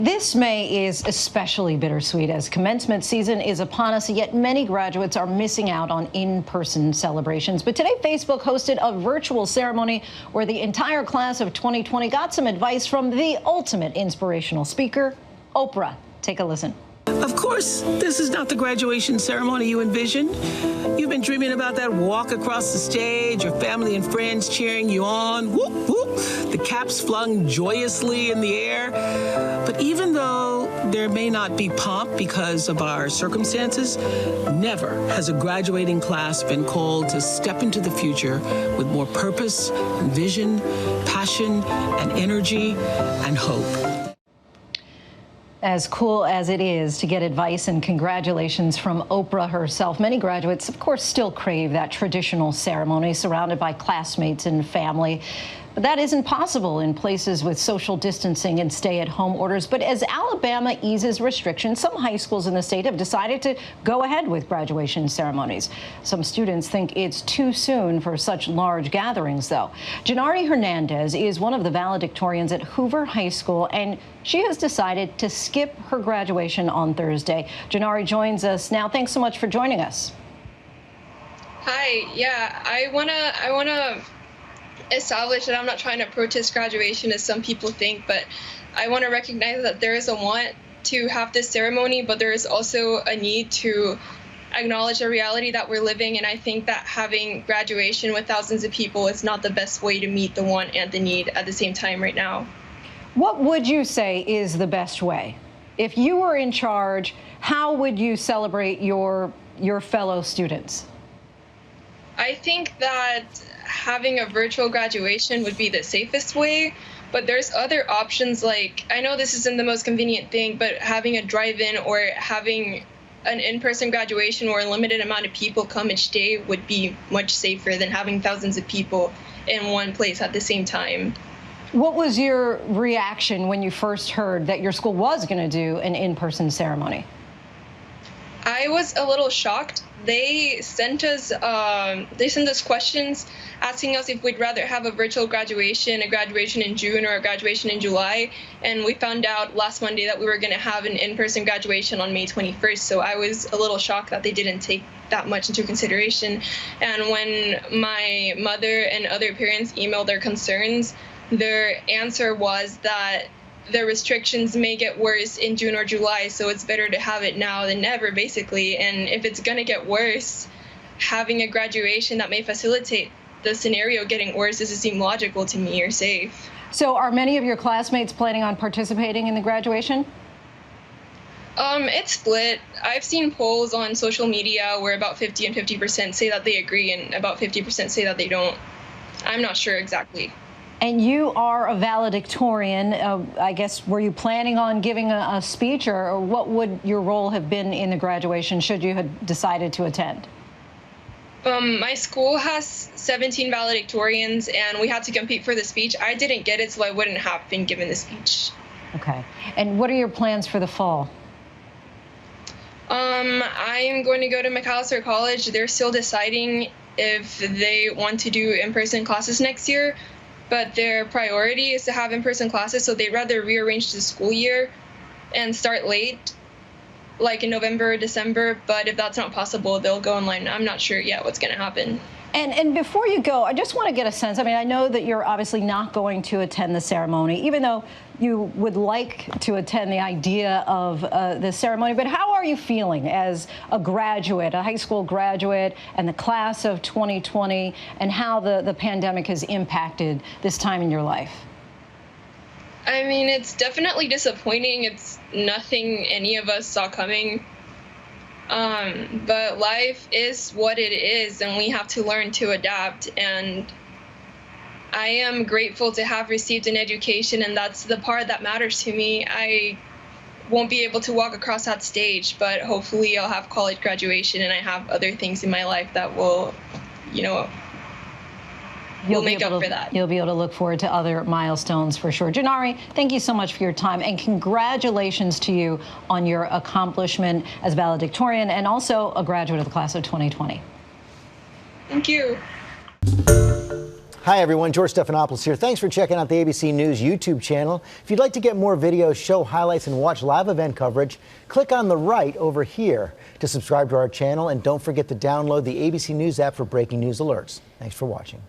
This May is especially bittersweet as commencement season is upon us, yet many graduates are missing out on in-person celebrations. But today, Facebook hosted a virtual ceremony where the entire class of 2020 got some advice from the ultimate inspirational speaker, Oprah. Take a listen. Of course, this is not the graduation ceremony you envisioned. You've been dreaming about that walk across the stage, your family and friends cheering you on, whoop, whoop, the caps flung joyously in the air. But even though there may not be pomp because of our circumstances, never has a graduating class been called to step into the future with more purpose and vision, passion and energy and hope. As cool as it is to get advice and congratulations from Oprah herself, many graduates, of course, still crave that traditional ceremony surrounded by classmates and family. But that isn't possible in places with social distancing and stay-at-home orders. But as Alabama eases restrictions, some high schools in the state have decided to go ahead with graduation ceremonies. Some students think it's too soon for such large gatherings, though. Jeanarry Hernandez is one of the valedictorians at Hoover High School, and she has decided to skip her graduation on Thursday. Jeanarry joins us now. Thanks so much for joining us. Hi. Yeah, I wanna establish that I'm not trying to protest graduation as some people think, but I want to recognize that there is a want to have this ceremony, but there is also a need to acknowledge the reality that we're living, and I think that having graduation with thousands of people is not the best way to meet the want and the need at the same time right now. What would you say is the best way? If you were in charge, how would you celebrate your fellow students? I think that having a virtual graduation would be the safest way, but there's other options. Like, I know this isn't the most convenient thing, but having a drive-in or having an in-person graduation where a limited amount of people come each day would be much safer than having thousands of people in one place at the same time. What was your reaction when you first heard that your school was going to do an in-person ceremony? I was a little shocked. They sent us questions asking us if we'd rather have a virtual graduation, a graduation in June, or a graduation in July. And we found out last Monday that we were going to have an in-person graduation on May 21st. So I was a little shocked that they didn't take that much into consideration. And when my mother and other parents emailed their concerns, their answer was that the restrictions may get worse in June or July, so it's better to have it now than never, basically. And if it's going to get worse, having a graduation that may facilitate the scenario getting worse doesn't seem logical to me or safe. So are many of your classmates planning on participating in the graduation? It's split. I've seen polls on social media where about 50 and 50% say that they agree and about 50% say that they don't. I'm not sure exactly. And you are a valedictorian. I guess, were you planning on giving a speech, or what would your role have been in the graduation should you have decided to attend? My school has 17 valedictorians, and we had to compete for the speech. I didn't get it, so I wouldn't have been given the speech. Okay. And what are your plans for the fall? I'm going to go to McAllister College. They're still deciding if they want to do in-person classes next year, but their priority is to have in-person classes, so they'd rather rearrange the school year and start late, like in November or December. But if that's not possible, they'll go online. I'm not sure yet what's going to happen. And before you go, I just want to get a sense. I mean, I know that you're obviously not going to attend the ceremony, even though you would like to attend the idea of the ceremony. But how are you feeling as a graduate, a high school graduate, and the class of 2020, and how the pandemic has impacted this time in your life? I mean, it's definitely disappointing. It's nothing any of us saw coming. But life is what it is, and we have to learn to adapt. And I am grateful to have received an education, and that's the part that matters to me. I won't be able to walk across that stage, but hopefully I'll have college graduation, and I have other things in my life that will, will make up for that. You'll be able to look forward to other milestones for sure. Jeanarry, thank you so much for your time, and congratulations to you on your accomplishment as valedictorian and also a graduate of the class of 2020. Thank you. Hi, everyone. George Stephanopoulos here. Thanks for checking out the ABC News YouTube channel. If you'd like to get more videos, show highlights, and watch live event coverage, click on the right over here to subscribe to our channel. And don't forget to download the ABC News app for breaking news alerts. Thanks for watching.